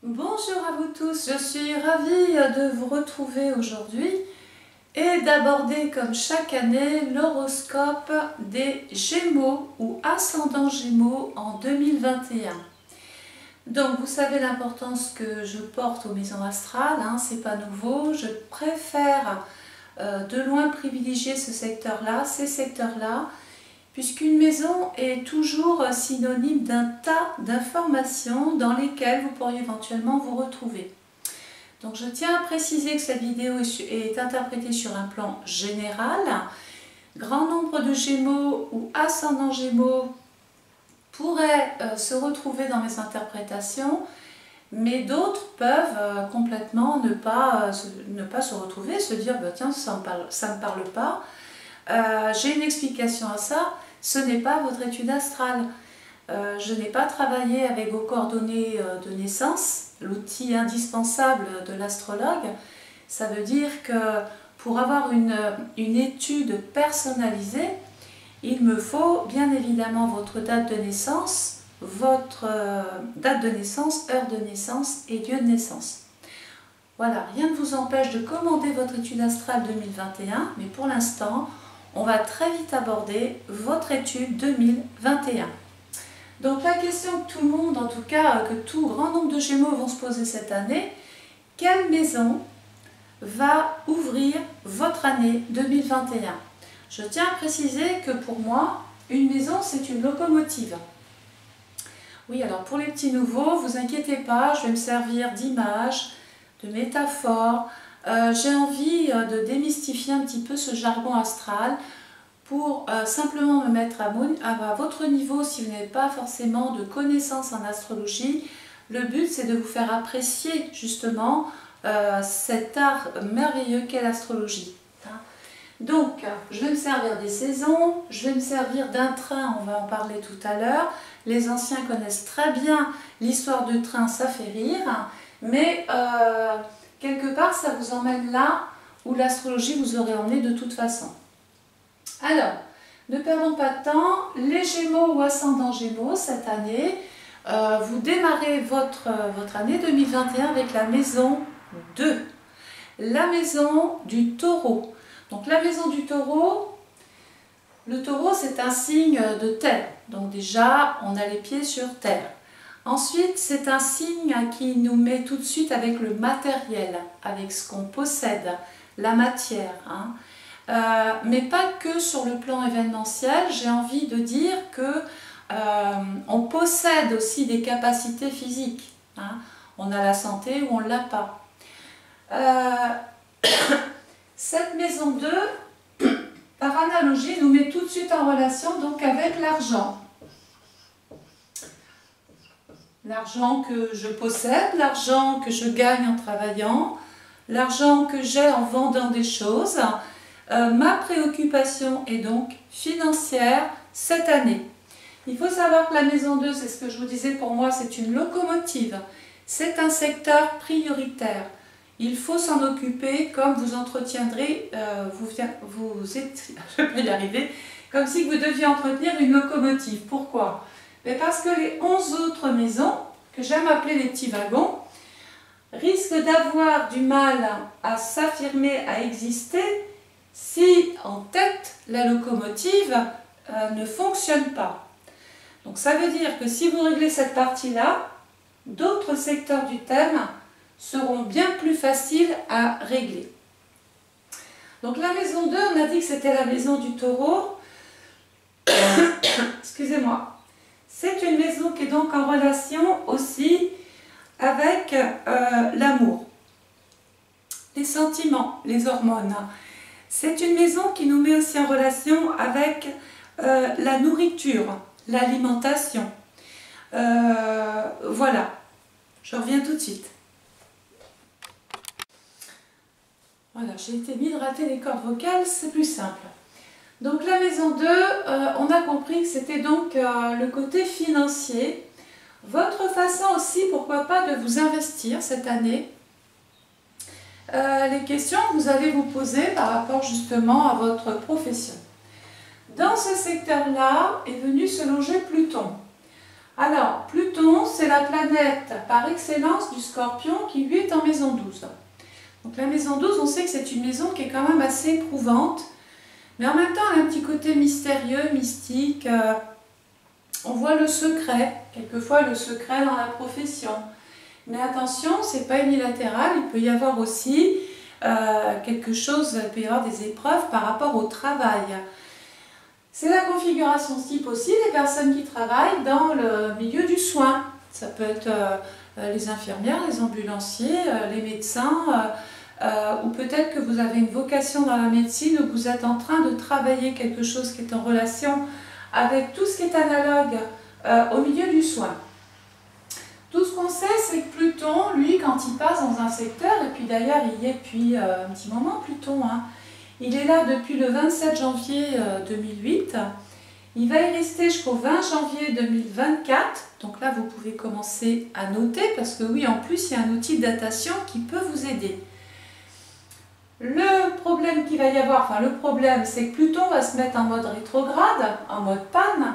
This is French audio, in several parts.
Bonjour à vous tous, je suis ravie de vous retrouver aujourd'hui et d'aborder comme chaque année l'horoscope des Gémeaux ou ascendant Gémeaux en 2021. Donc vous savez l'importance que je porte aux maisons astrales, c'est pas nouveau, je préfère de loin privilégier ce secteur-là, ces secteurs-là, puisqu'une maison est toujours synonyme d'un tas d'informations dans lesquelles vous pourriez éventuellement vous retrouver. Donc je tiens à préciser que cette vidéo est interprétée sur un plan général. Grand nombre de Gémeaux ou ascendants Gémeaux pourraient se retrouver dans mes interprétations, mais d'autres peuvent complètement ne pas se retrouver, se dire bah, tiens ça me parle pas. J'ai une explication à ça, ce n'est pas votre étude astrale. Je n'ai pas travaillé avec vos coordonnées de naissance, l'outil indispensable de l'astrologue. Ça veut dire que pour avoir une étude personnalisée, il me faut bien évidemment votre date de naissance, votre date de naissance, heure de naissance et lieu de naissance. Voilà, rien ne vous empêche de commander votre étude astrale 2021, mais pour l'instant, on va très vite aborder votre étude 2021. Donc la question que tout le monde, en tout cas que tout grand nombre de Gémeaux vont se poser cette année, quelle maison va ouvrir votre année 2021? Je tiens à préciser que pour moi, une maison c'est une locomotive. Oui, alors pour les petits nouveaux, vous inquiétez pas, je vais me servir d'images, de métaphores. J'ai envie de démystifier un petit peu ce jargon astral pour simplement me mettre à votre niveau si vous n'avez pas forcément de connaissances en astrologie. Le but c'est de vous faire apprécier justement cet art merveilleux qu'est l'astrologie. Donc je vais me servir des saisons, je vais me servir d'un train, on va en parler tout à l'heure. Les anciens connaissent très bien l'histoire du train, ça fait rire, mais quelque part, ça vous emmène là où l'astrologie vous aurait emmené de toute façon. Alors, ne perdons pas de temps, les Gémeaux ou ascendants Gémeaux, cette année, vous démarrez votre année 2021 avec la maison 2, la maison du Taureau. Donc la maison du Taureau, le Taureau c'est un signe de terre, donc déjà on a les pieds sur terre. Ensuite, c'est un signe qui nous met tout de suite avec le matériel, avec ce qu'on possède, la matière. Mais pas que sur le plan événementiel, j'ai envie de dire que on possède aussi des capacités physiques. On a la santé ou on ne l'a pas. Cette maison 2, par analogie, nous met tout de suite en relation donc avec l'argent. L'argent que je possède, l'argent que je gagne en travaillant, l'argent que j'ai en vendant des choses. Ma préoccupation est donc financière cette année. Il faut savoir que la maison 2, c'est ce que je vous disais, pour moi c'est une locomotive. C'est un secteur prioritaire. Il faut s'en occuper comme vous entretiendrez, je vais y arriver, comme si vous deviez entretenir une locomotive. Pourquoi ? Mais parce que les 11 autres maisons, que j'aime appeler les petits wagons, risquent d'avoir du mal à s'affirmer, à exister, si en tête la locomotive ne fonctionne pas. Donc ça veut dire que si vous réglez cette partie-là, d'autres secteurs du thème seront bien plus faciles à régler. Donc la maison 2, on a dit que c'était la maison du Taureau. Excusez-moi. C'est une maison qui est donc en relation aussi avec l'amour, les sentiments, les hormones. C'est une maison qui nous met aussi en relation avec la nourriture, l'alimentation. Voilà, je reviens tout de suite. Voilà, j'ai été m'hydrater les cordes vocales, c'est plus simple. Donc la maison 2, on a compris que c'était donc le côté financier. Votre façon aussi, pourquoi pas, de vous investir cette année. Les questions que vous allez vous poser par rapport justement à votre profession. Dans ce secteur-là est venu se loger Pluton. Alors, Pluton, c'est la planète par excellence du Scorpion qui lui est en maison 12. Donc la maison 12, on sait que c'est une maison qui est quand même assez éprouvante, mais en même temps, elle a un petit côté mystérieux, mystique. On voit le secret, quelquefois le secret dans la profession. Mais attention, c'est pas unilatéral, il peut y avoir aussi quelque chose, il peut y avoir des épreuves par rapport au travail. C'est la configuration type aussi des personnes qui travaillent dans le milieu du soin. Ça peut être les infirmières, les ambulanciers, les médecins, ou peut-être que vous avez une vocation dans la médecine où vous êtes en train de travailler quelque chose qui est en relation avec tout ce qui est analogue au milieu du soin. Tout ce qu'on sait, c'est que Pluton, lui, quand il passe dans un secteur, et puis d'ailleurs il y est depuis un petit moment Pluton, hein, il est là depuis le 27 janvier 2008, il va y rester jusqu'au 20 janvier 2024, donc là vous pouvez commencer à noter, parce que oui, en plus il y a un outil de datation qui peut vous aider. Le problème qu'il va y avoir, enfin le problème, c'est que Pluton va se mettre en mode rétrograde, en mode panne,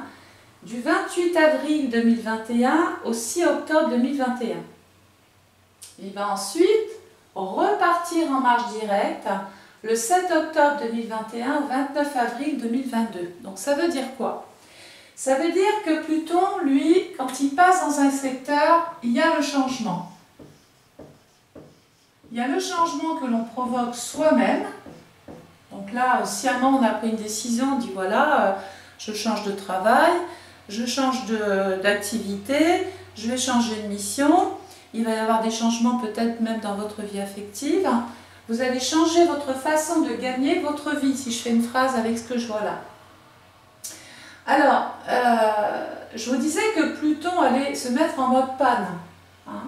du 28 avril 2021 au 6 octobre 2021. Il va ensuite repartir en marche directe le 7 octobre 2021 au 29 avril 2022. Donc ça veut dire quoi? Ça veut dire que Pluton, lui, quand il passe dans un secteur, il y a le changement. Il y a le changement que l'on provoque soi-même. Donc là, sciemment, on a pris une décision, on dit voilà, je change de travail, je change d'activité, je vais changer de mission. Il va y avoir des changements peut-être même dans votre vie affective. Vous allez changer votre façon de gagner votre vie, si je fais une phrase avec ce que je vois là. Alors, je vous disais que Pluton allait se mettre en mode panne. Hein.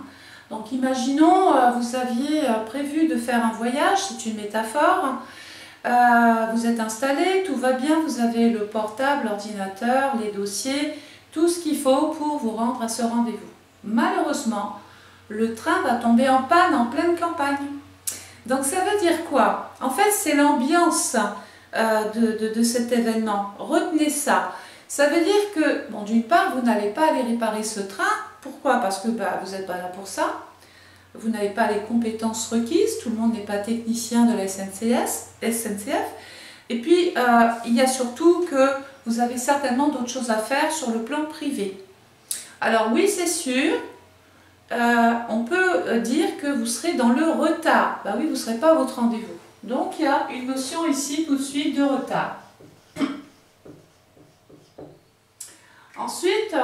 Donc imaginons, vous aviez prévu de faire un voyage, c'est une métaphore. Vous êtes installé, tout va bien, vous avez le portable, l'ordinateur, les dossiers, tout ce qu'il faut pour vous rendre à ce rendez-vous. Malheureusement, le train va tomber en panne en pleine campagne. Donc ça veut dire quoi? En fait, c'est l'ambiance de cet événement. Retenez ça. Ça veut dire que, bon, d'une part, vous n'allez pas aller réparer ce train. Pourquoi? Parce que vous n'êtes pas là pour ça. Vous n'avez pas les compétences requises. Tout le monde n'est pas technicien de la SNCF. Et puis, il y a surtout que vous avez certainement d'autres choses à faire sur le plan privé. Alors oui, c'est sûr. On peut dire que vous serez dans le retard. Ben oui, vous ne serez pas à votre rendez-vous. Donc, il y a une notion ici tout de suite de retard. Ensuite,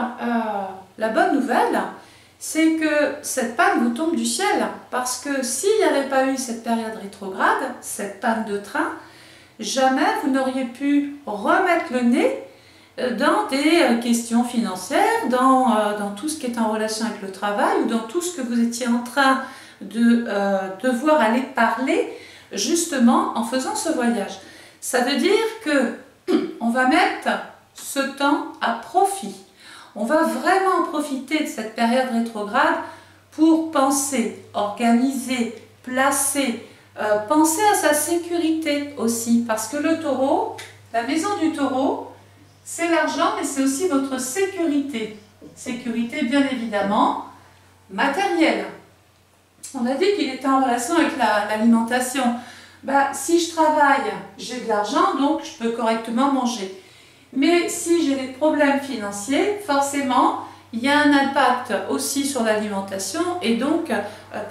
la bonne nouvelle, c'est que cette panne vous tombe du ciel. Parce que s'il n'y avait pas eu cette période rétrograde, cette panne de train, jamais vous n'auriez pu remettre le nez dans des questions financières, dans tout ce qui est en relation avec le travail ou dans tout ce que vous étiez en train de devoir aller parler justement en faisant ce voyage. Ça veut dire que on va mettre ce temps à profit. On va vraiment profiter de cette période rétrograde pour penser, organiser, placer, penser à sa sécurité aussi. Parce que le taureau, la maison du taureau, c'est l'argent, mais c'est aussi votre sécurité. Sécurité, bien évidemment, matérielle. On a dit qu'il était en relation avec l'alimentation. Si je travaille, j'ai de l'argent, donc je peux correctement manger. Mais si j'ai des problèmes financiers, forcément, il y a un impact aussi sur l'alimentation et donc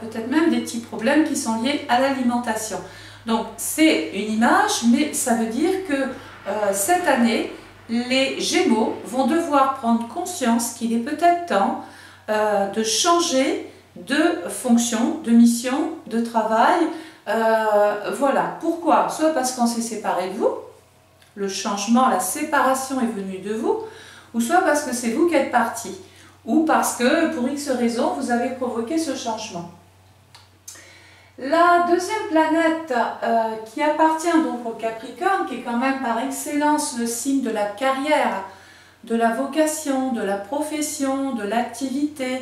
peut-être même des petits problèmes qui sont liés à l'alimentation. Donc c'est une image, mais ça veut dire que cette année, les Gémeaux vont devoir prendre conscience qu'il est peut-être temps de changer de fonction, de mission, de travail. Voilà. Pourquoi? Soit parce qu'on s'est séparé de vous, le changement, la séparation est venue de vous, ou soit parce que c'est vous qui êtes parti, ou parce que pour X raisons, vous avez provoqué ce changement. La deuxième planète qui appartient donc au Capricorne, qui est quand même par excellence le signe de la carrière, de la vocation, de la profession, de l'activité.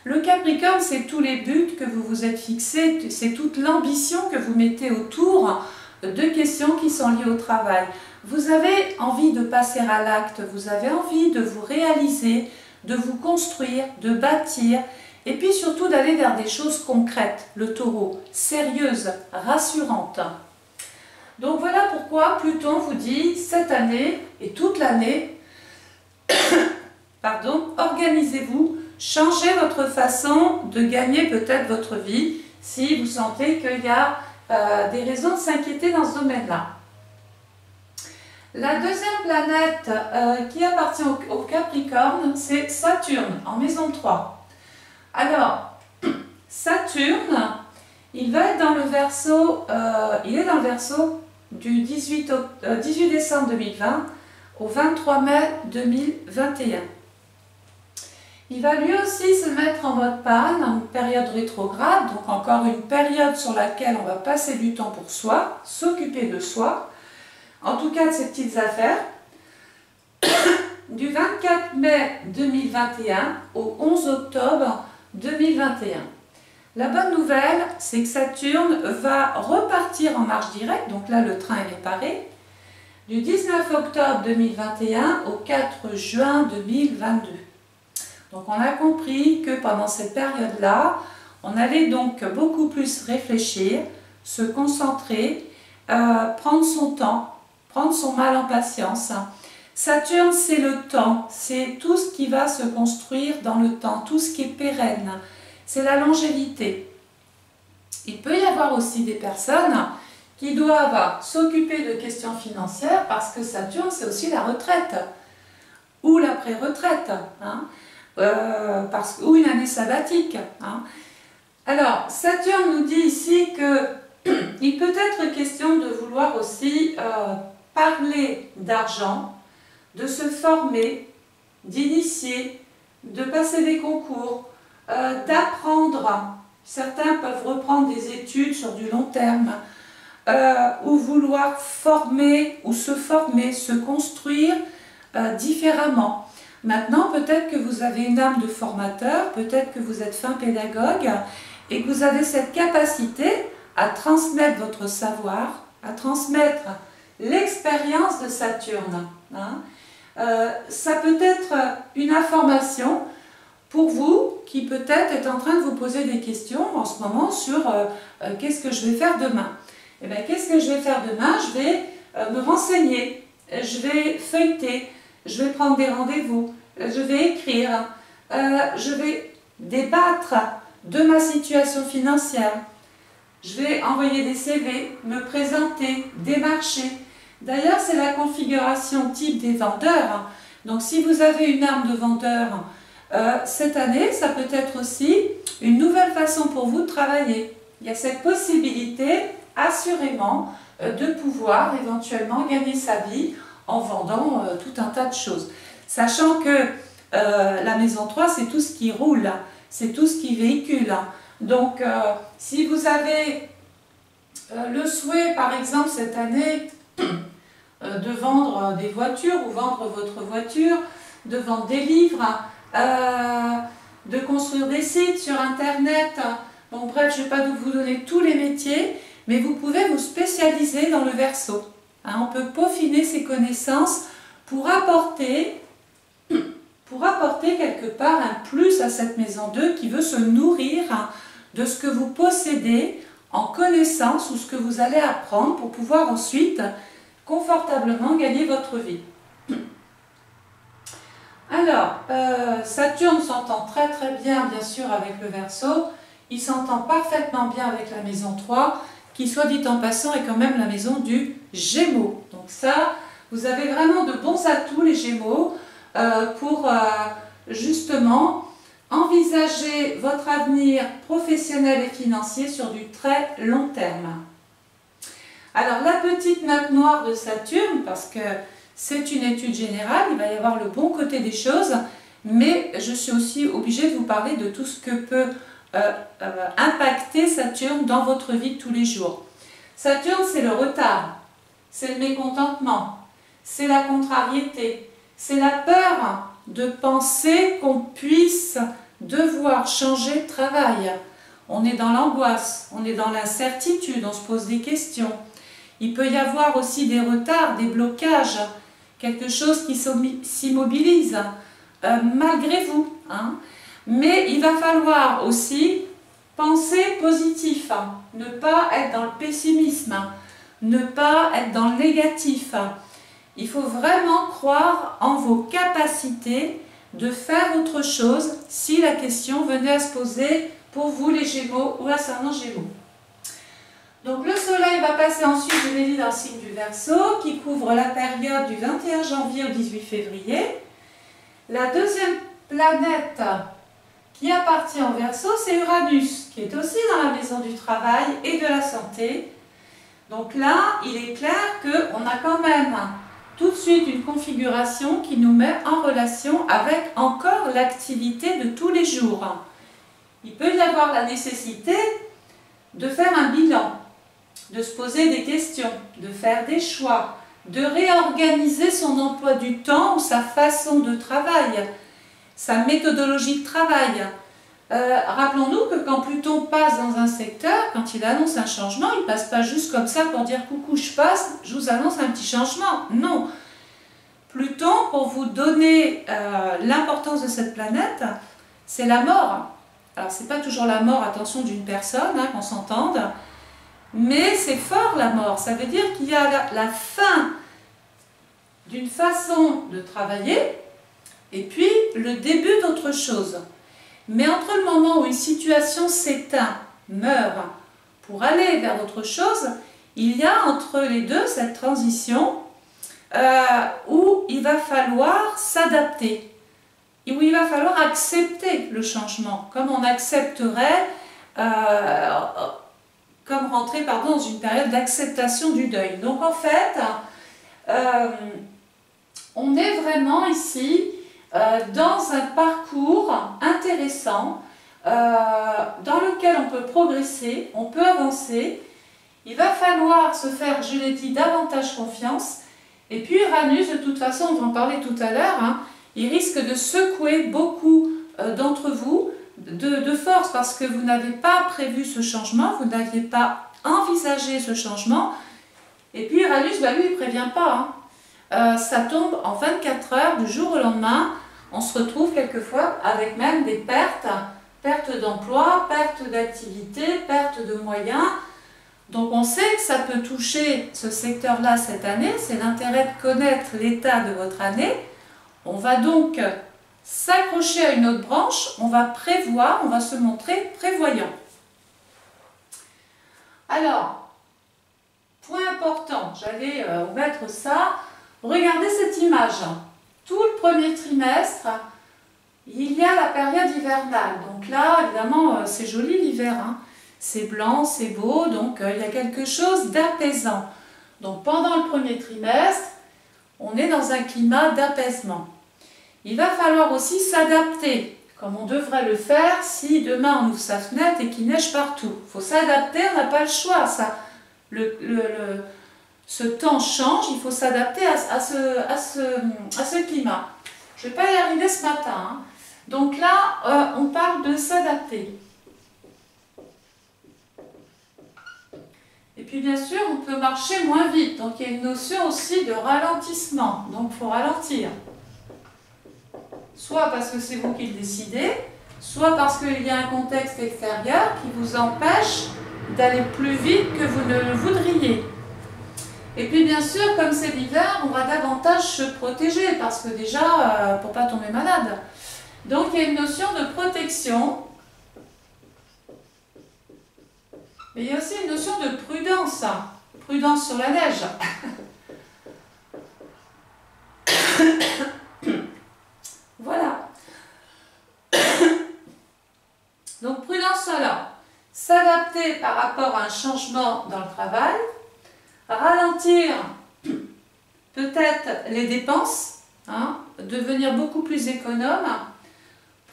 Le Capricorne, c'est tous les buts que vous vous êtes fixés, c'est toute l'ambition que vous mettez autour de questions qui sont liées au travail. Vous avez envie de passer à l'acte, vous avez envie de vous réaliser, de vous construire, de bâtir, et puis surtout d'aller vers des choses concrètes, le taureau, sérieuses, rassurantes. Donc voilà pourquoi Pluton vous dit cette année et toute l'année, pardon, organisez-vous, changez votre façon de gagner peut-être votre vie si vous sentez qu'il y a des raisons de s'inquiéter dans ce domaine-là. La deuxième planète qui appartient au Capricorne, c'est Saturne en maison 3. Alors, Saturne, il va être dans le Verseau, il est dans le Verseau du 18 décembre 2020 au 23 mai 2021. Il va lui aussi se mettre en mode panne, en période rétrograde, donc encore une période sur laquelle on va passer du temps pour soi, s'occuper de soi, en tout cas de ses petites affaires, du 24 mai 2021 au 11 octobre 2021. La bonne nouvelle, c'est que Saturne va repartir en marche directe, donc là le train est réparé, du 19 octobre 2021 au 4 juin 2022. Donc on a compris que pendant cette période-là, on allait donc beaucoup plus réfléchir, se concentrer, prendre son temps, prendre son mal en patience. Saturne, c'est le temps, c'est tout ce qui va se construire dans le temps, tout ce qui est pérenne, c'est la longévité. Il peut y avoir aussi des personnes qui doivent s'occuper de questions financières parce que Saturne, c'est aussi la retraite ou la pré-retraite. Ou une année sabbatique. Alors, Saturne nous dit ici qu'il peut être question de vouloir aussi parler d'argent, de se former, d'initier, de passer des concours, d'apprendre. Certains peuvent reprendre des études sur du long terme, ou vouloir former, ou se construire différemment. Maintenant, peut-être que vous avez une âme de formateur, peut-être que vous êtes fin pédagogue et que vous avez cette capacité à transmettre votre savoir, à transmettre l'expérience de Saturne. Ça peut être une information pour vous qui peut-être est en train de vous poser des questions en ce moment sur qu'est-ce que je vais faire demain. Eh bien, qu'est-ce que je vais faire demain? Je vais me renseigner, je vais feuilleter, je vais prendre des rendez-vous, je vais écrire, je vais débattre de ma situation financière, je vais envoyer des CV, me présenter, démarcher. D'ailleurs, c'est la configuration type des vendeurs. Donc, si vous avez une âme de vendeur, cette année, ça peut être aussi une nouvelle façon pour vous de travailler. Il y a cette possibilité, assurément, de pouvoir éventuellement gagner sa vie en vendant tout un tas de choses. Sachant que la maison 3, c'est tout ce qui roule, c'est tout ce qui véhicule. Donc, si vous avez le souhait, par exemple, cette année, de vendre des voitures ou vendre votre voiture, de vendre des livres, de construire des sites sur Internet, bon bref, je ne vais pas vous donner tous les métiers, mais vous pouvez vous spécialiser dans le Verseau. On peut peaufiner ses connaissances pour apporter quelque part un plus à cette maison 2 qui veut se nourrir de ce que vous possédez en connaissance ou ce que vous allez apprendre pour pouvoir ensuite confortablement gagner votre vie. Alors, Saturne s'entend très très bien sûr avec le Verseau, il s'entend parfaitement bien avec la maison 3, qui soit dit en passant est quand même la maison du Gémeaux. Donc ça, vous avez vraiment de bons atouts les Gémeaux pour justement envisager votre avenir professionnel et financier sur du très long terme. Alors la petite note noire de Saturne, parce que c'est une étude générale, il va y avoir le bon côté des choses, mais je suis aussi obligée de vous parler de tout ce que peut impacter Saturne dans votre vie de tous les jours. Saturne, c'est le retard, c'est le mécontentement, c'est la contrariété, c'est la peur de penser qu'on puisse devoir changer de travail. On est dans l'angoisse, on est dans l'incertitude, on se pose des questions. Il peut y avoir aussi des retards, des blocages, quelque chose qui s'immobilise. malgré vous, hein. Mais il va falloir aussi penser positif, hein. Ne pas être dans le pessimisme, hein. Ne pas être dans le négatif. Il faut vraiment croire en vos capacités de faire autre chose si la question venait à se poser pour vous les Gémeaux ou ascendant Gémeaux. Donc le soleil va passer ensuite, je l'ai dit, dans le signe du Verseau, qui couvre la période du 21 janvier au 18 février. La deuxième planète qui appartient au Verseau, c'est Uranus, qui est aussi dans la maison du travail et de la santé. Donc là, il est clair qu'on a quand même tout de suite une configuration qui nous met en relation avec encore l'activité de tous les jours. Il peut y avoir la nécessité de faire un bilan, de se poser des questions, de faire des choix, de réorganiser son emploi du temps ou sa façon de travail, sa méthodologie de travail. Rappelons-nous que quand Pluton passe dans un secteur, quand il annonce un changement, il ne passe pas juste comme ça pour dire « coucou, je passe, je vous annonce un petit changement ». Non. Pluton, pour vous donner l'importance de cette planète, c'est la mort. Alors, ce n'est pas toujours la mort, attention, d'une personne, hein, qu'on s'entende, mais c'est fort la mort. Ça veut dire qu'il y a la fin d'une façon de travailler et puis le début d'autre chose. Mais entre le moment où une situation s'éteint, meurt, pour aller vers autre chose, il y a entre les deux cette transition où il va falloir s'adapter, et où il va falloir accepter le changement, comme on accepterait, comme rentrer dans une période d'acceptation du deuil. Donc en fait, on est vraiment ici dans un parcours intéressant dans lequel on peut progresser, on peut avancer. Il va falloir se faire, je l'ai dit, davantage confiance. Et puis Uranus, de toute façon, on va en parler tout à l'heure, hein, il risque de secouer beaucoup d'entre vous de force parce que vous n'avez pas prévu ce changement, vous n'aviez pas envisagé ce changement. Et puis Uranus, lui, il ne prévient pas, hein. Ça tombe en 24 heures, du jour au lendemain. On se retrouve quelquefois avec même des pertes, perte d'emploi, perte d'activité, perte de moyens. Donc on sait que ça peut toucher ce secteur-là cette année, c'est l'intérêt de connaître l'état de votre année. On va donc s'accrocher à une autre branche, on va prévoir, on va se montrer prévoyant. Alors, point important, j'allais vous mettre ça, regardez cette image. Tout le premier trimestre, il y a la période hivernale. Donc là, évidemment, c'est joli l'hiver, hein. C'est blanc, c'est beau, donc il y a quelque chose d'apaisant. Donc pendant le premier trimestre, on est dans un climat d'apaisement. Il va falloir aussi s'adapter, comme on devrait le faire si demain on ouvre sa fenêtre et qu'il neige partout. Il faut s'adapter, on n'a pas le choix. Ce temps change, il faut s'adapter à ce climat. Je ne vais pas y arriver ce matin, hein. Donc là, on parle de s'adapter. Et puis bien sûr, on peut marcher moins vite. Donc il y a une notion aussi de ralentissement. Donc il faut ralentir. Soit parce que c'est vous qui le décidez, soit parce qu'il y a un contexte extérieur qui vous empêche d'aller plus vite que vous ne le voudriez. Et puis bien sûr, comme c'est l'hiver, on va davantage se protéger parce que déjà, pour ne pas tomber malade. Donc il y a une notion de protection. Mais il y a aussi une notion de prudence. Prudence sur la neige. Voilà. Donc prudence là. S'adapter par rapport à un changement dans le travail. Ralentir peut-être les dépenses, hein, devenir beaucoup plus économe,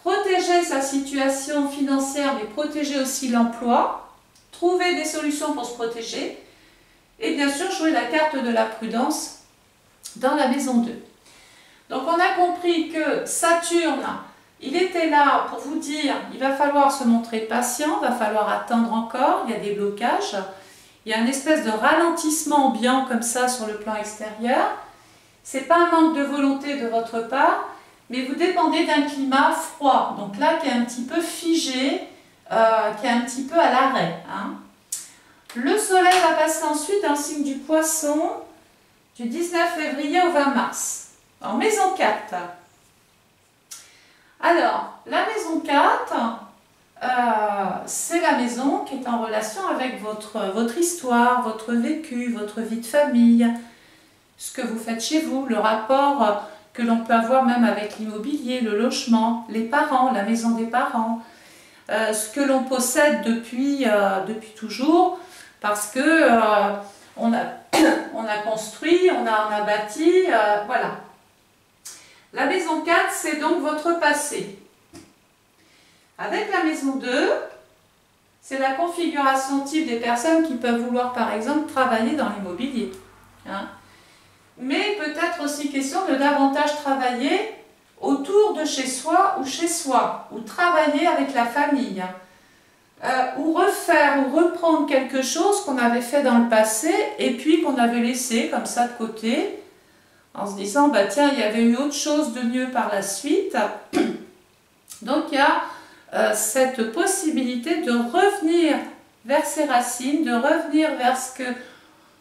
protéger sa situation financière, mais protéger aussi l'emploi, trouver des solutions pour se protéger, et bien sûr jouer la carte de la prudence dans la maison 2. Donc on a compris que Saturne, il était là pour vous dire, il va falloir se montrer patient, il va falloir attendre encore, il y a des blocages. Il y a une espèce de ralentissement ambiant comme ça sur le plan extérieur. Ce n'est pas un manque de volonté de votre part, mais vous dépendez d'un climat froid, donc là qui est un petit peu figé, qui est un petit peu à l'arrêt. Hein. Le soleil va passer ensuite dans le signe du Poisson, du 19 février au 20 mars, en maison 4. Alors, la maison 4, c'est la maison qui est en relation avec votre histoire, votre vécu, votre vie de famille, ce que vous faites chez vous, le rapport que l'on peut avoir même avec l'immobilier, le logement, les parents, la maison des parents, ce que l'on possède depuis toujours, parce que on a construit, on a bâti, voilà. La maison 4, c'est donc votre passé. Avec la maison 2, c'est la configuration type des personnes qui peuvent vouloir, par exemple, travailler dans l'immobilier. Hein. Mais peut-être aussi question de davantage travailler autour de chez soi, ou travailler avec la famille. Ou refaire ou reprendre quelque chose qu'on avait fait dans le passé et puis qu'on avait laissé comme ça de côté, en se disant, bah tiens, il y avait eu autre chose de mieux par la suite. Donc il y a cette possibilité de revenir vers ses racines, de revenir vers ce que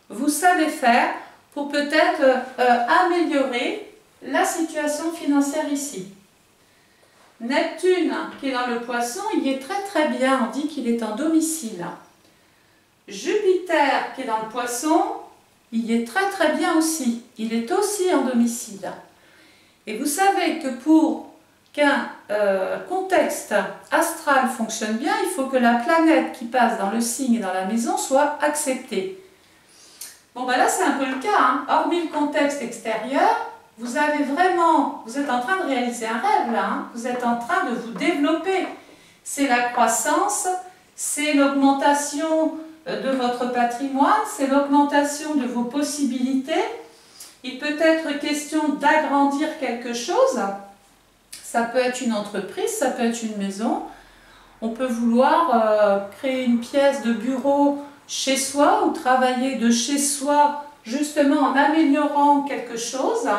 vous savez faire pour peut-être améliorer la situation financière ici. Neptune, qui est dans le Poisson, il est très très bien, on dit qu'il est en domicile. Jupiter, qui est dans le Poisson, il est très très bien aussi, il est aussi en domicile. Et vous savez que pour qu'un contexte astral fonctionne bien, il faut que la planète qui passe dans le signe et dans la maison soit acceptée. Bon ben là c'est un peu le cas, hein. Hormis le contexte extérieur, vous êtes en train de réaliser un rêve là, hein. Vous êtes en train de vous développer. C'est la croissance, c'est l'augmentation de votre patrimoine, c'est l'augmentation de vos possibilités. Il peut être question d'agrandir quelque chose. Ça peut être une entreprise, ça peut être une maison. On peut vouloir créer une pièce de bureau chez soi ou travailler de chez soi justement en améliorant quelque chose.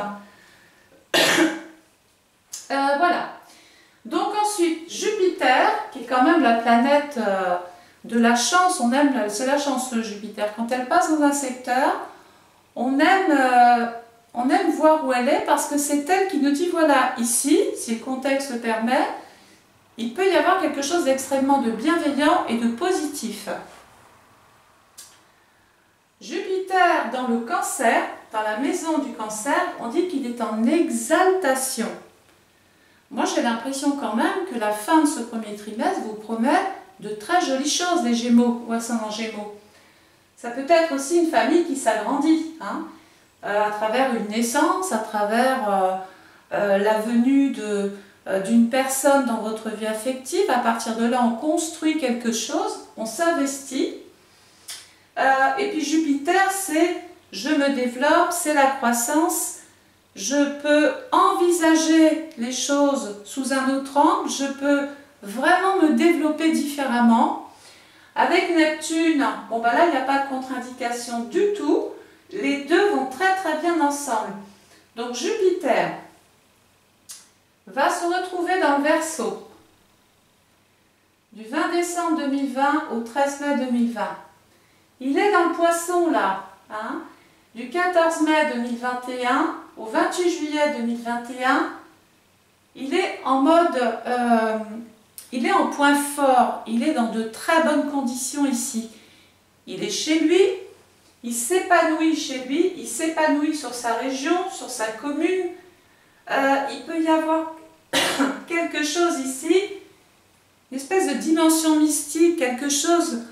Voilà. Donc ensuite, Jupiter, qui est quand même la planète de la chance, c'est la chance Jupiter. Quand elle passe dans un secteur, on aime voir où elle est parce que c'est elle qui nous dit, voilà, ici, si le contexte le permet, il peut y avoir quelque chose d'extrêmement bienveillant et de positif. Jupiter dans le Cancer, dans la maison du Cancer, on dit qu'il est en exaltation. Moi, j'ai l'impression quand même que la fin de ce premier trimestre vous promet de très jolies choses, les Gémeaux ou ascendant Gémeaux. Ça peut être aussi une famille qui s'agrandit, hein, à travers une naissance, à travers la venue d'une personne dans votre vie affective. À partir de là, on construit quelque chose, on s'investit. Et puis Jupiter, c'est je me développe, c'est la croissance. Je peux envisager les choses sous un autre angle, je peux vraiment me développer différemment. Avec Neptune, bon ben là il n'y a pas de contre-indication du tout, les deux vont très très bien ensemble. Donc Jupiter va se retrouver dans le Verseau du 20 décembre 2020 au 13 mai 2020. Il est dans le Poisson là, hein, du 14 mai 2021 au 28 juillet 2021, il est en mode, il est en point fort, il est dans de très bonnes conditions ici. Il est chez lui, il s'épanouit chez lui, il s'épanouit sur sa région, sur sa commune. Il peut y avoir quelque chose ici, une espèce de dimension mystique, quelque chose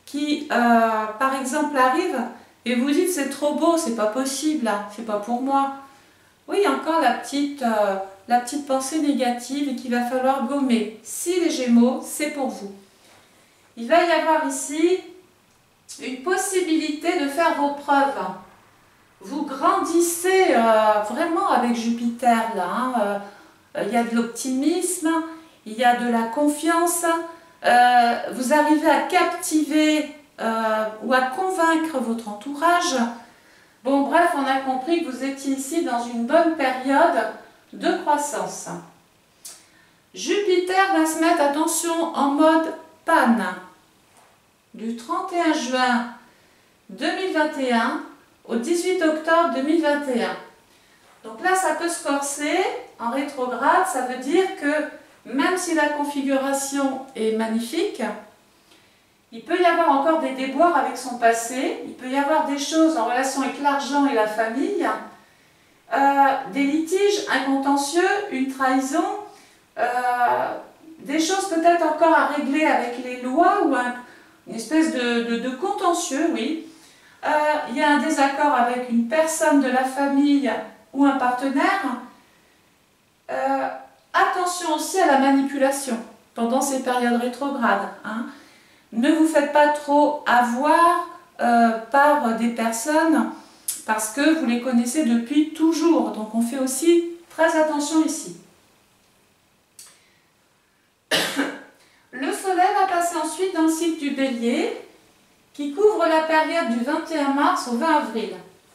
qui, par exemple, arrive et vous dites c'est trop beau, c'est pas possible, là, c'est pas pour moi. Oui, encore la petite pensée négative et qu'il va falloir gommer. Si les Gémeaux, c'est pour vous. Il va y avoir ici une possibilité de faire vos preuves. Vous grandissez vraiment avec Jupiter là. Hein. Il y a de l'optimisme, il y a de la confiance. Vous arrivez à captiver ou à convaincre votre entourage. Bon, bref, on a compris que vous étiez ici dans une bonne période de croissance. Jupiter va se mettre, attention, en mode panne du 31 juin 2021 au 18 octobre 2021. Donc là, ça peut se corser en rétrograde, ça veut dire que même si la configuration est magnifique, il peut y avoir encore des déboires avec son passé, il peut y avoir des choses en relation avec l'argent et la famille, des litiges, un contentieux, une trahison, des choses peut-être encore à régler avec les lois ou une espèce de contentieux, oui. Il y a un désaccord avec une personne de la famille ou un partenaire. Attention aussi à la manipulation pendant ces périodes rétrogrades, hein. Ne vous faites pas trop avoir par des personnes parce que vous les connaissez depuis toujours. Donc on fait aussi très attention ici. Le soleil va passer ensuite dans le cycle du bélier qui couvre la période du 21 mars au 20 avril,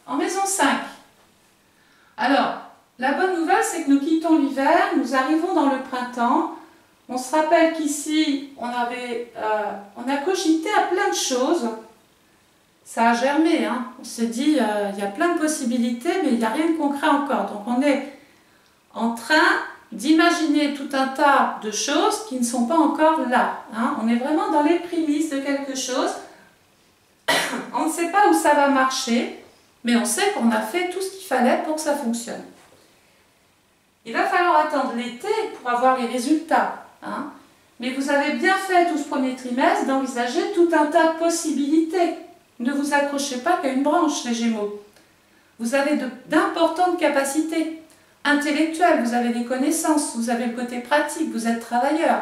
en maison 5. Alors, la bonne nouvelle, c'est que nous quittons l'hiver, nous arrivons dans le printemps. On se rappelle qu'ici, on a cogité à plein de choses. Ça a germé, hein. On s'est dit, il y a plein de possibilités, mais il n'y a rien de concret encore. Donc on est en train d'imaginer tout un tas de choses qui ne sont pas encore là, hein. On est vraiment dans les prémices de quelque chose. On ne sait pas où ça va marcher, mais on sait qu'on a fait tout ce qu'il fallait pour que ça fonctionne. Il va falloir attendre l'été pour avoir les résultats, hein. Mais vous avez bien fait tout ce premier trimestre d'envisager tout un tas de possibilités. Ne vous accrochez pas qu'à une branche, les Gémeaux. Vous avez d'importantes capacités intellectuelles, vous avez des connaissances, vous avez le côté pratique, vous êtes travailleur.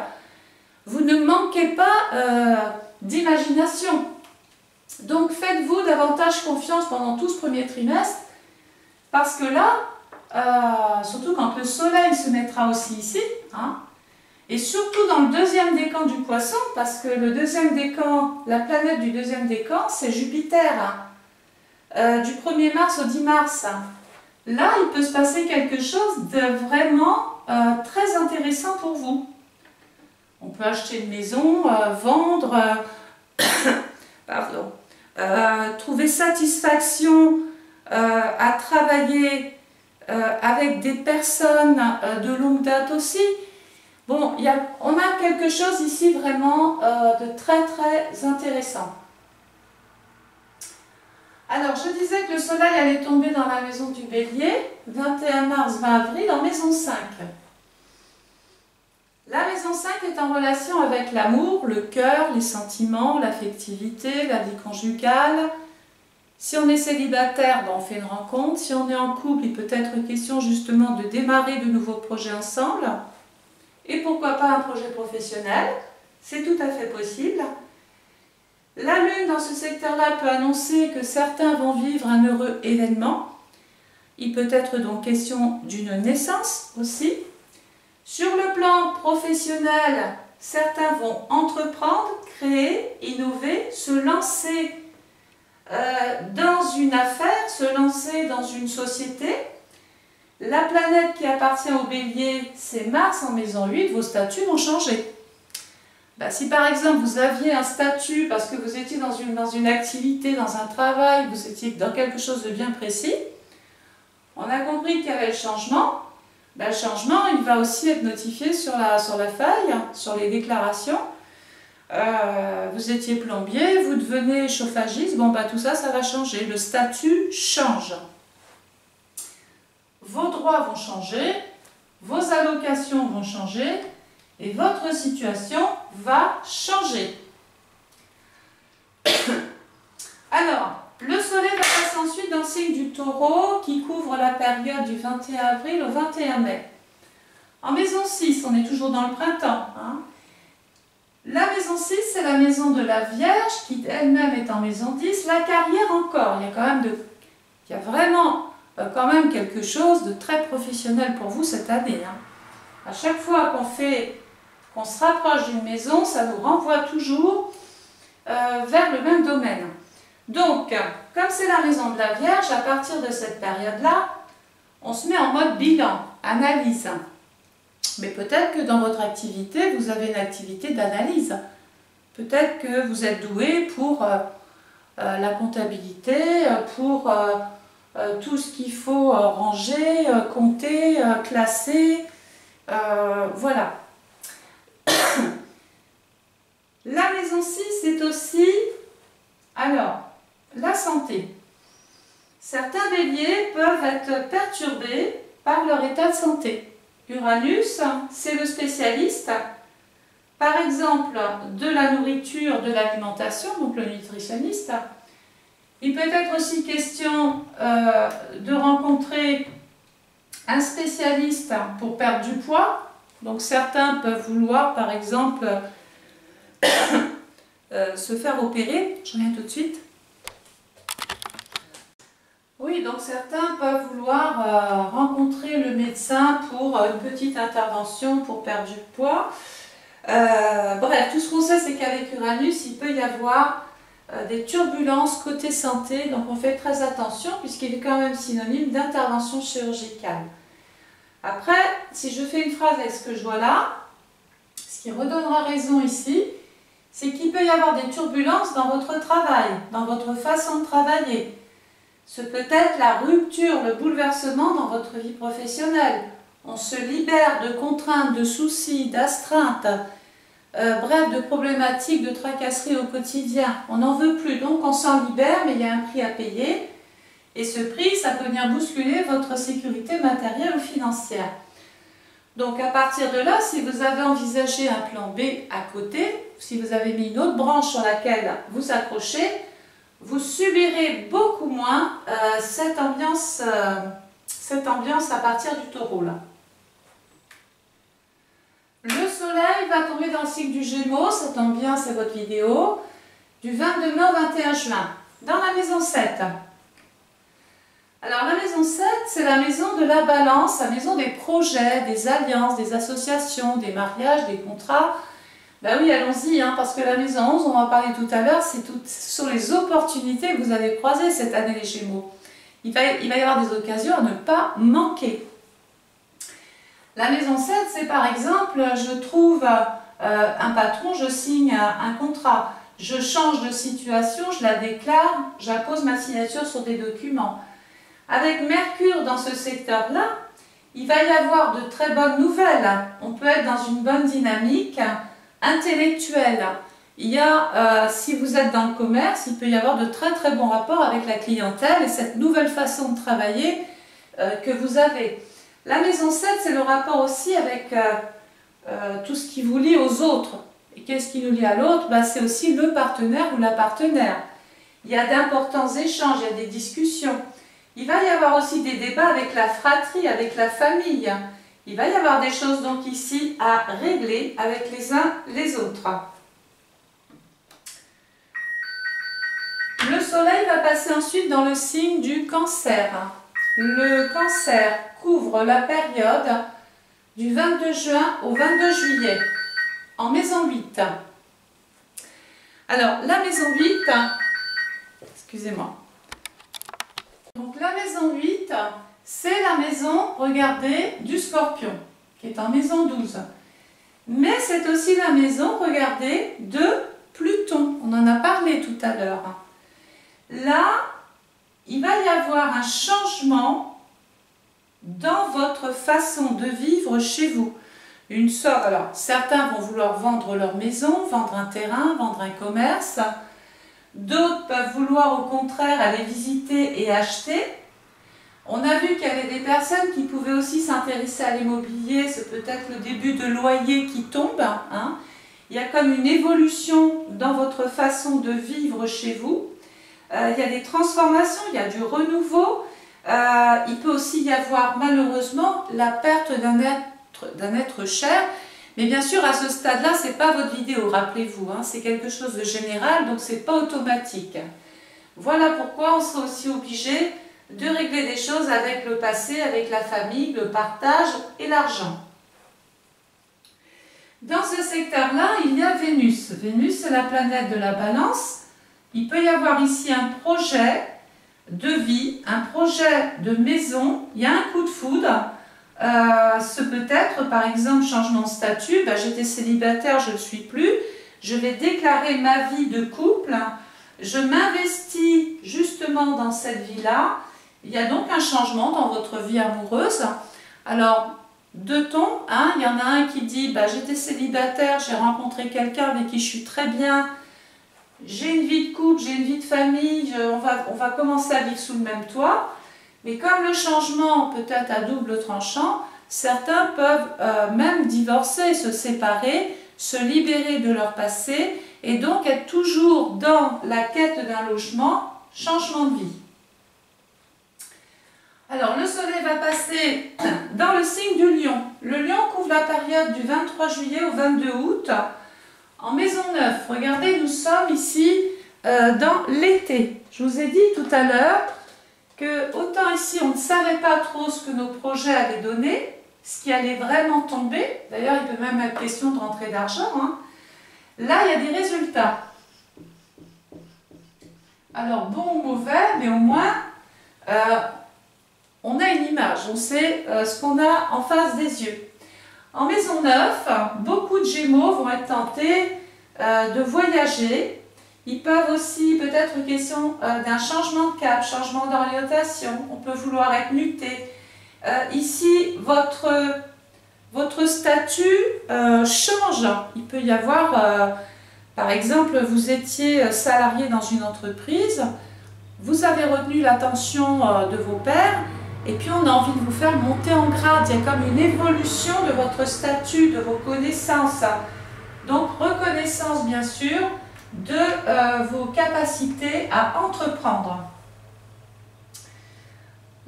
Vous ne manquez pas d'imagination. Donc faites-vous davantage confiance pendant tout ce premier trimestre, parce que là, surtout quand le soleil se mettra aussi ici, hein, et surtout dans le deuxième décan du poisson, parce que le deuxième décan, la planète du deuxième décan, c'est Jupiter, hein, du 1er mars au 10 mars. Là, il peut se passer quelque chose de vraiment très intéressant pour vous. On peut acheter une maison, vendre, pardon, trouver satisfaction à travailler avec des personnes de longue date aussi. Bon, on a quelque chose ici vraiment de très très intéressant. Alors, je disais que le soleil allait tomber dans la maison du bélier, 21 mars, 20 avril, en maison 5. La maison 5 est en relation avec l'amour, le cœur, les sentiments, l'affectivité, la vie conjugale. Si on est célibataire, ben on fait une rencontre. Si on est en couple, il peut être question justement de démarrer de nouveaux projets ensemble. Et pourquoi pas un projet professionnel, c'est tout à fait possible. La lune dans ce secteur-là peut annoncer que certains vont vivre un heureux événement. Il peut être donc question d'une naissance aussi. Sur le plan professionnel, certains vont entreprendre, créer, innover, se lancer dans une affaire, se lancer dans une société. La planète qui appartient au bélier, c'est Mars en maison 8, vos statuts vont changer. Ben, si par exemple vous aviez un statut parce que vous étiez dans une activité, dans un travail, vous étiez dans quelque chose de bien précis, on a compris qu'il y avait le changement. Ben, le changement, il va aussi être notifié sur la feuille, sur les déclarations. Vous étiez plombier, vous devenez chauffagiste, bon ben tout ça, ça va changer. Le statut change. Vos droits vont changer, vos allocations vont changer et votre situation va changer. Alors, le soleil va passer ensuite dans le signe du taureau qui couvre la période du 21 avril au 21 mai. En maison 6, on est toujours dans le printemps, hein. La maison 6, c'est la maison de la Vierge qui elle-même est en maison 10. La carrière encore, il y a vraiment quand même quelque chose de très professionnel pour vous cette année, hein. À chaque fois qu'on se rapproche d'une maison, ça nous renvoie toujours vers le même domaine. Donc, comme c'est la maison de la Vierge, à partir de cette période-là, on se met en mode bilan. analyse. Mais peut-être que dans votre activité, vous avez une activité d'analyse. Peut-être que vous êtes doué pour la comptabilité, pour tout ce qu'il faut ranger, compter, classer, voilà. La maison 6, c'est aussi, alors, la santé. Certains béliers peuvent être perturbés par leur état de santé. Uranus, c'est le spécialiste, par exemple, de la nourriture, de l'alimentation, donc le nutritionniste. Il peut être aussi question de rencontrer un spécialiste pour perdre du poids. Donc certains peuvent vouloir, par exemple, se faire opérer. Je reviens tout de suite. Oui, donc certains peuvent vouloir rencontrer le médecin pour une petite intervention pour perdre du poids. Bref, tout ce qu'on sait, c'est qu'avec Uranus, il peut y avoir des turbulences côté santé, donc on fait très attention puisqu'il est quand même synonyme d'intervention chirurgicale. Après, si je fais une phrase avec ce que je vois là, ce qui redonnera raison ici, c'est qu'il peut y avoir des turbulences dans votre travail, dans votre façon de travailler. Ce peut être la rupture, le bouleversement dans votre vie professionnelle. On se libère de contraintes, de soucis, d'astreintes, bref, de problématiques, de tracasseries au quotidien. On n'en veut plus, donc on s'en libère, mais il y a un prix à payer. Et ce prix, ça peut venir bousculer votre sécurité matérielle ou financière. Donc à partir de là, si vous avez envisagé un plan B à côté, si vous avez mis une autre branche sur laquelle vous accrochez, vous subirez beaucoup moins cette ambiance à partir du taureau là. Le soleil va tomber dans le cycle du Gémeaux, ça tombe bien, c'est votre vidéo, du 22 mai au 21 juin, dans la maison 7. Alors la maison 7, c'est la maison de la balance, la maison des projets, des alliances, des associations, des mariages, des contrats. Ben oui, allons-y, hein, parce que la maison 11, on en parlait tout à l'heure, c'est sur les opportunités que vous allez croiser cette année les Gémeaux. Il va y avoir des occasions à ne pas manquer. La maison 7, c'est par exemple, je trouve un patron, je signe un contrat, je change de situation, je la déclare, j'appose ma signature sur des documents. Avec Mercure dans ce secteur-là, il va y avoir de très bonnes nouvelles. On peut être dans une bonne dynamique intellectuelle. Il y a, si vous êtes dans le commerce, il peut y avoir de très très bons rapports avec la clientèle et cette nouvelle façon de travailler que vous avez. La maison 7, c'est le rapport aussi avec tout ce qui vous lie aux autres. Et qu'est-ce qui nous lie à l'autre? C'est aussi le partenaire ou la partenaire. Il y a d'importants échanges, il y a des discussions. Il va y avoir aussi des débats avec la fratrie, avec la famille. Il va y avoir des choses donc ici à régler avec les uns les autres. Le soleil va passer ensuite dans le signe du Cancer. Le Cancer couvre la période du 22 juin au 22 juillet, en maison 8. Alors, la maison 8, excusez-moi. Donc, la maison 8, c'est la maison, regardez, du Scorpion, qui est en maison 12. Mais c'est aussi la maison, regardez, de Pluton. On en a parlé tout à l'heure. Là, il va y avoir un changement dans votre façon de vivre chez vous. Une sorte, alors, certains vont vouloir vendre leur maison, vendre un terrain, vendre un commerce. D'autres peuvent vouloir au contraire aller visiter et acheter. On a vu qu'il y avait des personnes qui pouvaient aussi s'intéresser à l'immobilier. C'est peut-être le début de loyer qui tombe. Hein. Il y a comme une évolution dans votre façon de vivre chez vous. Il y a des transformations, il y a du renouveau. Il peut aussi y avoir malheureusement la perte d'un être cher. Mais bien sûr, à ce stade-là, ce n'est pas votre vidéo, rappelez-vous. Hein, c'est quelque chose de général, donc ce n'est pas automatique. Voilà pourquoi on sera aussi obligé de régler des choses avec le passé, avec la famille, le partage et l'argent. Dans ce secteur-là, il y a Vénus. Vénus, c'est la planète de la balance. Il peut y avoir ici un projet de vie, un projet de maison. Il y a un coup de foudre. Ce peut être, par exemple, changement de statut. Ben, j'étais célibataire, je ne le suis plus. Je vais déclarer ma vie de couple. Je m'investis justement dans cette vie-là. Il y a donc un changement dans votre vie amoureuse. Alors, deux tons, hein, il y en a un qui dit bah, j'étais célibataire, j'ai rencontré quelqu'un avec qui je suis très bien, j'ai une vie de couple, j'ai une vie de famille, on va commencer à vivre sous le même toit. Mais comme le changement peut être à double tranchant, certains peuvent même divorcer, se séparer, se libérer de leur passé et donc être toujours dans la quête d'un logement, changement de vie. Alors, le soleil va passer dans le signe du lion. Le lion couvre la période du 23 juillet au 22 août en maison 9. Regardez, nous sommes ici dans l'été. Je vous ai dit tout à l'heure que autant ici, on ne savait pas trop ce que nos projets allaient donner, ce qui allait vraiment tomber. D'ailleurs, il peut même être question de rentrée d'argent. Hein. Là, il y a des résultats. Alors, bon ou mauvais, mais au moins... on a une image, on sait ce qu'on a en face des yeux. En maison 9, beaucoup de Gémeaux vont être tentés de voyager. Ils peuvent aussi, peut-être question d'un changement de cap, changement d'orientation. On peut vouloir être muté. Ici, votre statut change. Il peut y avoir, par exemple, vous étiez salarié dans une entreprise, vous avez retenu l'attention de vos pairs, et puis on a envie de vous faire monter en grade. Il y a comme une évolution de votre statut, de vos connaissances. Donc reconnaissance bien sûr de vos capacités à entreprendre.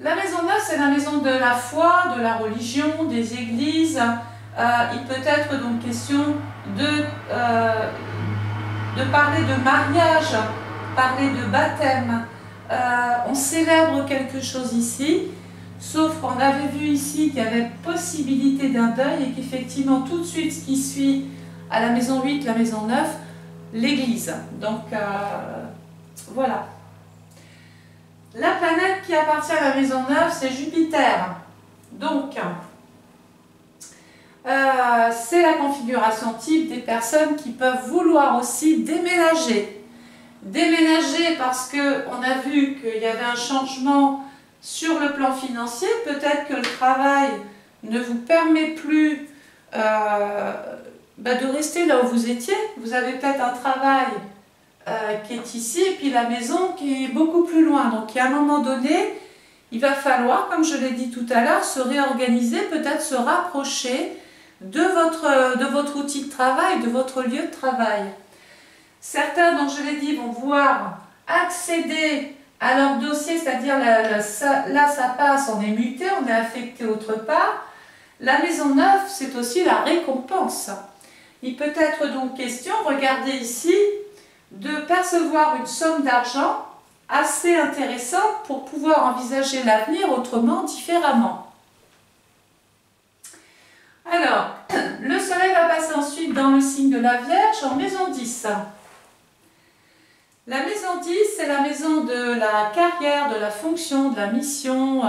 La maison 9, c'est la maison de la foi, de la religion, des églises. Il peut être donc question de parler de mariage, parler de baptême. On célèbre quelque chose ici. Sauf qu'on avait vu ici qu'il y avait possibilité d'un deuil et qu'effectivement tout de suite ce qui suit à la maison 8, la maison 9, l'église. Donc voilà. La planète qui appartient à la maison 9, c'est Jupiter. Donc c'est la configuration type des personnes qui peuvent vouloir aussi déménager. Déménager parce qu'on a vu qu'il y avait un changement sur le plan financier, peut-être que le travail ne vous permet plus de rester là où vous étiez. Vous avez peut-être un travail qui est ici et puis la maison qui est beaucoup plus loin. Donc, à un moment donné, il va falloir, comme je l'ai dit tout à l'heure, se réorganiser, peut-être se rapprocher de votre outil de travail, de votre lieu de travail. Certains, donc je l'ai dit, vont vouloir accéder à leur dossier, c'est-à-dire là ça passe, on est muté, on est affecté autre part. La maison 9, c'est aussi la récompense. Il peut être donc question, regardez ici, de percevoir une somme d'argent assez intéressante pour pouvoir envisager l'avenir autrement, différemment. Alors, le soleil va passer ensuite dans le signe de la Vierge en maison 10. La maison 10, c'est la maison de la carrière, de la fonction, de la mission,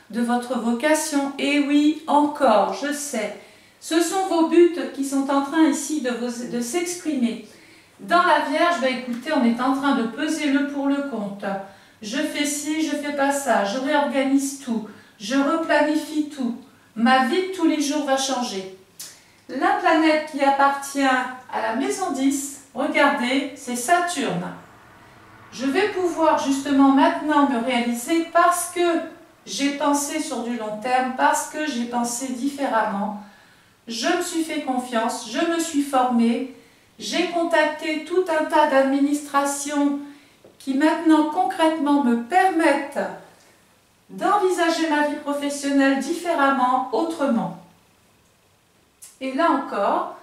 de votre vocation. Et oui, encore, je sais, ce sont vos buts qui sont en train ici de s'exprimer. Dans la Vierge, écoutez, on est en train de peser le pour le contre. Je fais ci, je fais pas ça, je réorganise tout, je replanifie tout. Ma vie de tous les jours va changer. La planète qui appartient à la maison 10, regardez, c'est Saturne. Je vais pouvoir justement maintenant me réaliser parce que j'ai pensé sur du long terme, parce que j'ai pensé différemment. Je me suis fait confiance, je me suis formée, j'ai contacté tout un tas d'administrations qui maintenant concrètement me permettent d'envisager ma vie professionnelle différemment, autrement. Et là encore,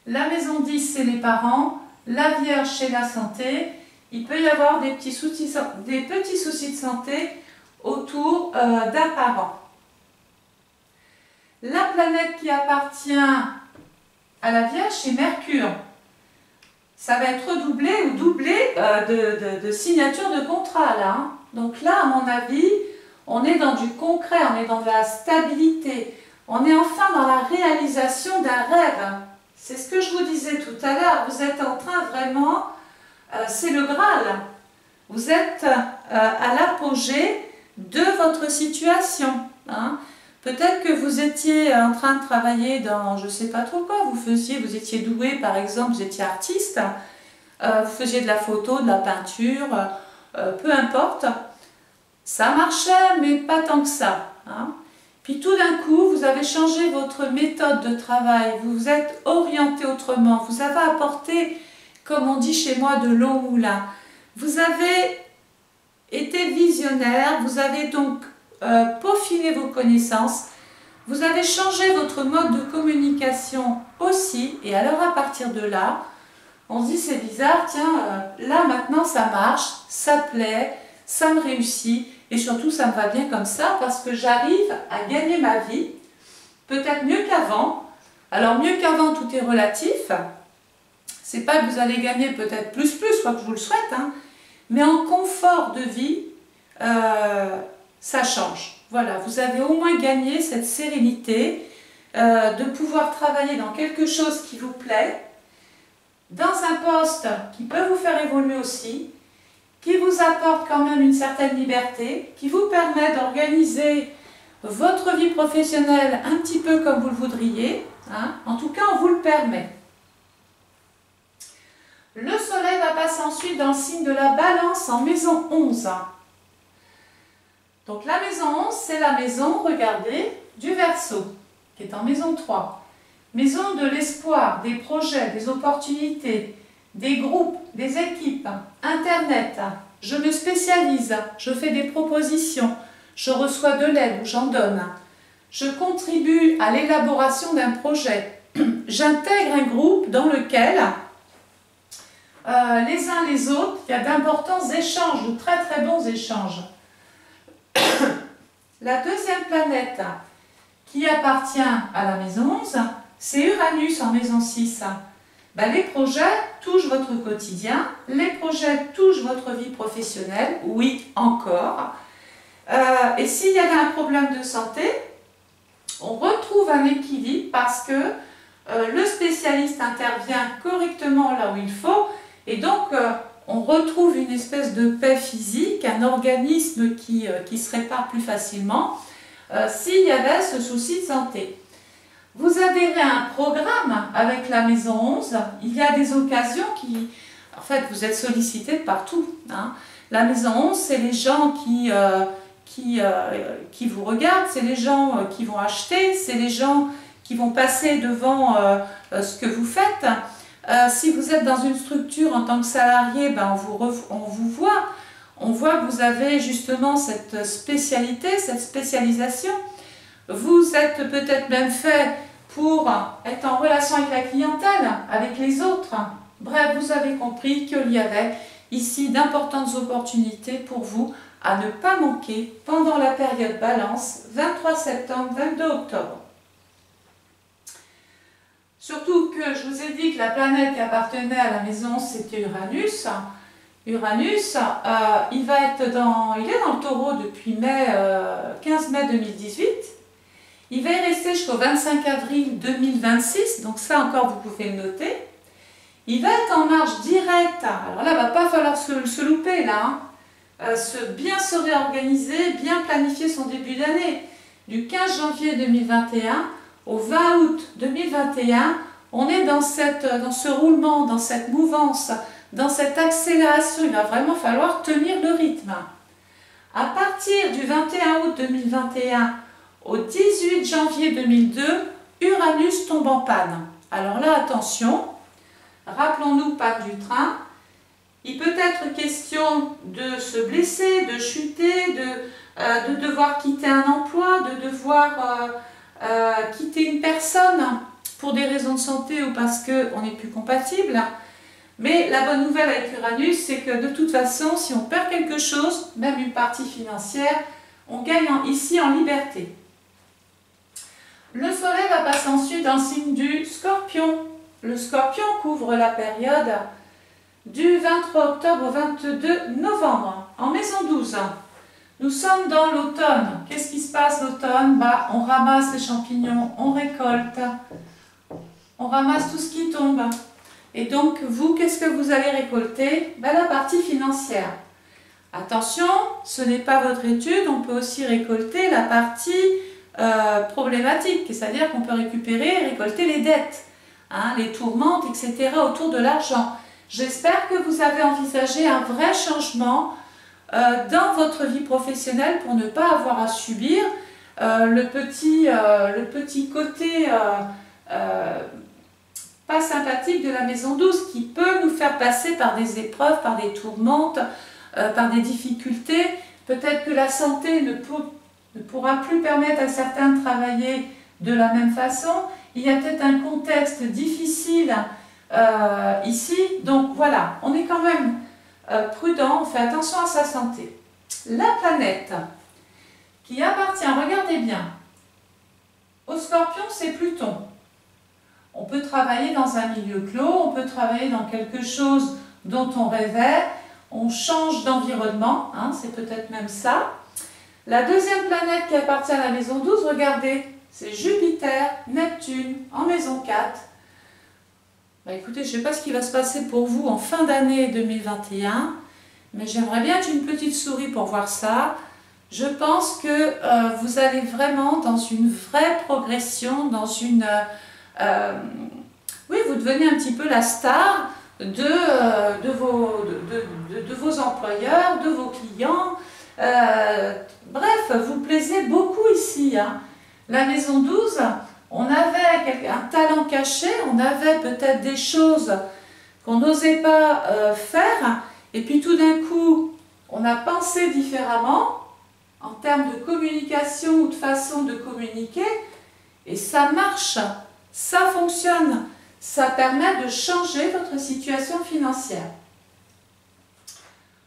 la maison 10 c'est les parents, la Vierge c'est la santé. Il peut y avoir des petits soucis de santé autour d'un parent. La planète qui appartient à la Vierge, c'est Mercure. Ça va être redoublé ou doublé de signature de contrat là. Hein. Donc là, à mon avis, on est dans du concret, on est dans de la stabilité, On est enfin dans la réalisation d'un rêve. C'est ce que je vous disais tout à l'heure. Vous êtes en train vraiment, c'est le Graal. Vous êtes à l'apogée de votre situation. Hein. Peut-être que vous étiez en train de travailler dans, je ne sais pas trop quoi, vous étiez doué par exemple, vous étiez artiste, vous faisiez de la photo, de la peinture, peu importe. Ça marchait, mais pas tant que ça. Hein. Puis tout d'un coup, vous avez changé votre méthode de travail, vous vous êtes orienté autrement, vous avez apporté, comme on dit chez moi, de l'eau au moulin. Vous avez été visionnaire, vous avez donc peaufiné vos connaissances, vous avez changé votre mode de communication aussi, et alors à partir de là, on se dit c'est bizarre, tiens, là maintenant ça marche, ça plaît, ça me réussit, et surtout ça me va bien comme ça parce que j'arrive à gagner ma vie, peut-être mieux qu'avant. Alors mieux qu'avant, tout est relatif, c'est pas que vous allez gagner peut-être plus, quoi que je vous le souhaite, hein, mais en confort de vie, ça change. Voilà, vous avez au moins gagné cette sérénité de pouvoir travailler dans quelque chose qui vous plaît, dans un poste qui peut vous faire évoluer aussi, qui vous apporte quand même une certaine liberté, qui vous permet d'organiser votre vie professionnelle un petit peu comme vous le voudriez. Hein. En tout cas, on vous le permet. Le soleil va passer ensuite dans le signe de la Balance en maison 11. Donc la maison 11, c'est la maison, regardez, du Verseau, qui est en maison 3. Maison de l'espoir, des projets, des opportunités, des groupes, des équipes, Internet. Je me spécialise, je fais des propositions, je reçois de l'aide ou j'en donne. Je contribue à l'élaboration d'un projet. J'intègre un groupe dans lequel les uns les autres, il y a d'importants échanges, de très très bons échanges. La deuxième planète qui appartient à la maison 11, c'est Uranus en maison 6. Ben, les projets touchent votre quotidien, les projets touchent votre vie professionnelle, oui, encore. Et s'il y avait un problème de santé, on retrouve un équilibre parce que le spécialiste intervient correctement là où il faut, et donc on retrouve une espèce de paix physique, un organisme qui se répare plus facilement s'il y avait ce souci de santé. Vous adhérez à un programme avec la maison 11, il y a des occasions qui... En fait, vous êtes sollicité de partout. Hein. La maison 11, c'est les gens qui vous regardent, c'est les gens qui vont acheter, c'est les gens qui vont passer devant ce que vous faites. Si vous êtes dans une structure en tant que salarié, ben on vous voit. On voit que vous avez justement cette spécialité, cette spécialisation. Vous êtes peut-être même fait pour être en relation avec la clientèle, avec les autres. Bref, vous avez compris qu'il y avait ici d'importantes opportunités pour vous à ne pas manquer pendant la période Balance, 23 septembre, 22 octobre. Surtout que je vous ai dit que la planète qui appartenait à la maison, c'était Uranus. Uranus, il est dans le Taureau depuis 15 mai 2018. Il va y rester jusqu'au 25 avril 2026, donc ça encore vous pouvez le noter. Il va être en marche directe, alors là il ne va pas falloir se louper là, hein. Bien se réorganiser, bien planifier son début d'année. Du 15 janvier 2021 au 20 août 2021, on est dans ce roulement, dans cette mouvance, dans cette accélération. Il va vraiment falloir tenir le rythme. À partir du 21 août 2021 au 18 janvier 2002, Uranus tombe en panne. Alors là, attention, rappelons-nous panne du train. Il peut être question de se blesser, de chuter, de devoir quitter un emploi, de devoir quitter une personne pour des raisons de santé ou parce qu'on n'est plus compatible. Mais la bonne nouvelle avec Uranus, c'est que de toute façon, si on perd quelque chose, même une partie financière, on gagne ici en liberté. Le soleil va passer ensuite dans le signe du Scorpion. Le Scorpion couvre la période du 23 octobre au 22 novembre, en maison 12. Nous sommes dans l'automne. Qu'est-ce qui se passe l'automne? On ramasse les champignons, on récolte, on ramasse tout ce qui tombe. Et donc, vous, qu'est-ce que vous allez récolter? La partie financière. Attention, ce n'est pas votre étude, on peut aussi récolter la partie problématique, c'est-à-dire qu'on peut récupérer et récolter les dettes, hein, les tourmentes, etc. autour de l'argent. J'espère que vous avez envisagé un vrai changement dans votre vie professionnelle pour ne pas avoir à subir le petit côté pas sympathique de la maison 12 qui peut nous faire passer par des épreuves, par des tourmentes, par des difficultés. Peut-être que la santé ne pourra plus permettre à certains de travailler de la même façon. Il y a peut-être un contexte difficile ici. Donc voilà, on est quand même prudent, on fait attention à sa santé. La planète qui appartient, regardez bien, au Scorpion, c'est Pluton. On peut travailler dans un milieu clos, on peut travailler dans quelque chose dont on rêvait, on change d'environnement, hein, c'est peut-être même ça. La deuxième planète qui appartient à la maison 12, regardez, c'est Jupiter, Neptune, en maison 4. Écoutez, je ne sais pas ce qui va se passer pour vous en fin d'année 2021, mais j'aimerais bien être une petite souris pour voir ça. Je pense que vous allez vraiment dans une vraie progression, dans une... oui, vous devenez un petit peu la star de vos employeurs, de vos clients. Bref, vous plaisez beaucoup ici, hein. La maison 12, on avait un talent caché, on avait peut-être des choses qu'on n'osait pas faire, et puis tout d'un coup, on a pensé différemment en termes de communication ou de façon de communiquer, et ça marche, ça fonctionne, ça permet de changer votre situation financière.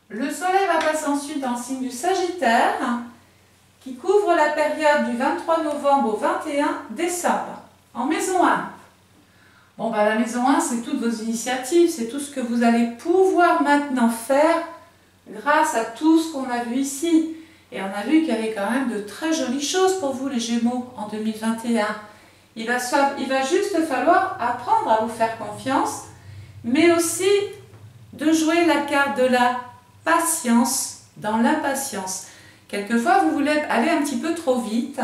Le soleil va passer ensuite dans le signe du Sagittaire, qui couvre la période du 23 novembre au 21 décembre, en maison 1. Bon, la maison 1, c'est toutes vos initiatives, c'est tout ce que vous allez pouvoir maintenant faire grâce à tout ce qu'on a vu ici. Et on a vu qu'il y avait quand même de très jolies choses pour vous, les Gémeaux, en 2021. Il va juste falloir apprendre à vous faire confiance, mais aussi de jouer la carte de la patience dans l'impatience. Quelquefois, vous voulez aller un petit peu trop vite.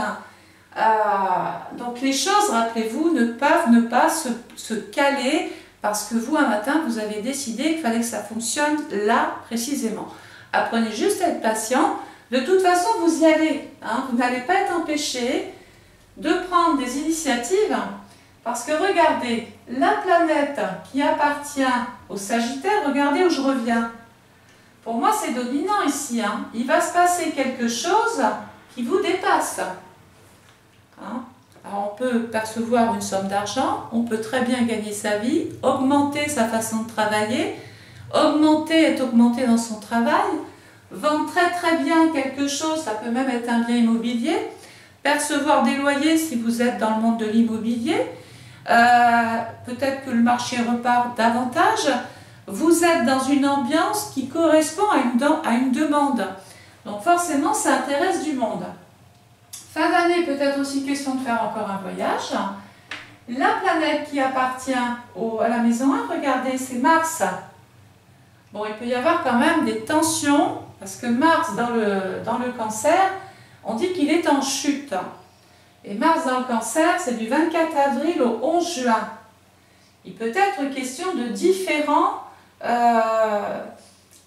Donc les choses, rappelez-vous, ne peuvent pas se caler parce que vous, un matin, vous avez décidé qu'il fallait que ça fonctionne là, précisément. Apprenez juste à être patient. De toute façon, vous y allez. Hein, vous n'allez pas être empêché de prendre des initiatives parce que regardez, la planète qui appartient au Sagittaire, regardez où je reviens. Pour moi, c'est dominant ici. Hein. Il va se passer quelque chose qui vous dépasse. Hein. Alors, on peut percevoir une somme d'argent, on peut très bien gagner sa vie, augmenter sa façon de travailler, être augmenté dans son travail, vendre très bien quelque chose, ça peut même être un bien immobilier, percevoir des loyers si vous êtes dans le monde de l'immobilier, peut-être que le marché repart davantage. Vous êtes dans une ambiance qui correspond à une demande. Donc forcément, ça intéresse du monde. Fin d'année, peut-être aussi question de faire encore un voyage. La planète qui appartient à la maison 1, regardez, c'est Mars. Bon, il peut y avoir quand même des tensions, parce que Mars, dans le Cancer, on dit qu'il est en chute. Et Mars dans le Cancer, c'est du 24 avril au 11 juin. Il peut être question de différends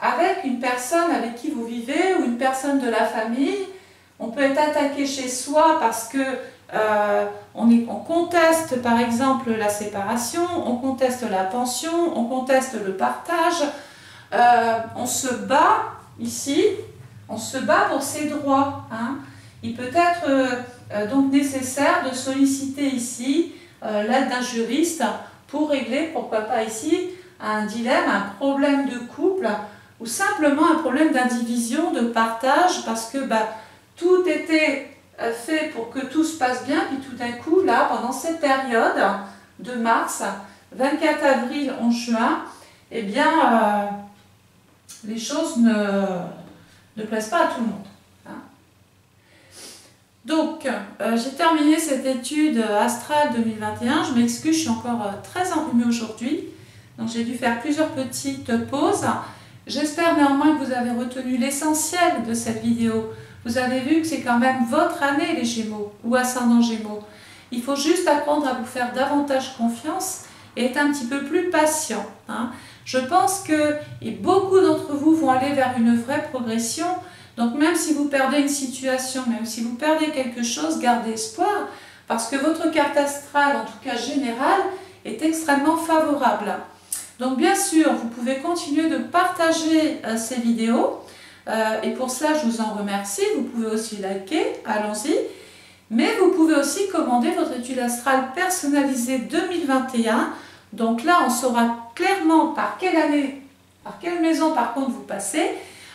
avec une personne avec qui vous vivez ou une personne de la famille. On peut être attaqué chez soi parce que on conteste par exemple la séparation, on conteste la pension, on conteste le partage. On se bat ici, on se bat pour ses droits. Hein. Il peut être donc nécessaire de solliciter ici l'aide d'un juriste pour régler, pourquoi pas ici, un dilemme, un problème de couple ou simplement un problème d'indivision, de partage, parce que tout était fait pour que tout se passe bien, puis tout d'un coup, là, pendant cette période de mars, 24 avril, 11 juin, eh bien, les choses ne plaisent pas à tout le monde. Hein. Donc, j'ai terminé cette étude astrale 2021. Je m'excuse, je suis encore très enrhumée aujourd'hui. Donc, j'ai dû faire plusieurs petites pauses. J'espère néanmoins que vous avez retenu l'essentiel de cette vidéo. Vous avez vu que c'est quand même votre année, les Gémeaux ou ascendant Gémeaux. Il faut juste apprendre à vous faire davantage confiance et être un petit peu plus patient. Je pense que beaucoup d'entre vous vont aller vers une vraie progression. Donc même si vous perdez une situation, même si vous perdez quelque chose, gardez espoir parce que votre carte astrale, en tout cas générale, est extrêmement favorable. Donc bien sûr, vous pouvez continuer de partager ces vidéos et pour cela, je vous en remercie. Vous pouvez aussi liker, allons-y. Mais vous pouvez aussi commander votre étude astrale personnalisée 2021. Donc là, on saura clairement par quelle année, par quelle maison par contre vous passez.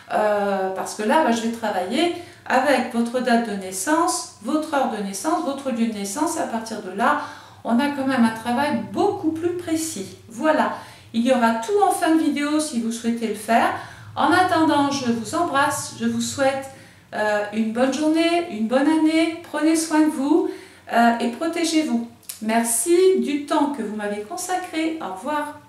Parce que là, je vais travailler avec votre date de naissance, votre heure de naissance, votre lieu de naissance. À partir de là, on a quand même un travail beaucoup plus précis. Voilà, il y aura tout en fin de vidéo si vous souhaitez le faire. En attendant, je vous embrasse, je vous souhaite une bonne journée, une bonne année. Prenez soin de vous et protégez-vous. Merci du temps que vous m'avez consacré. Au revoir.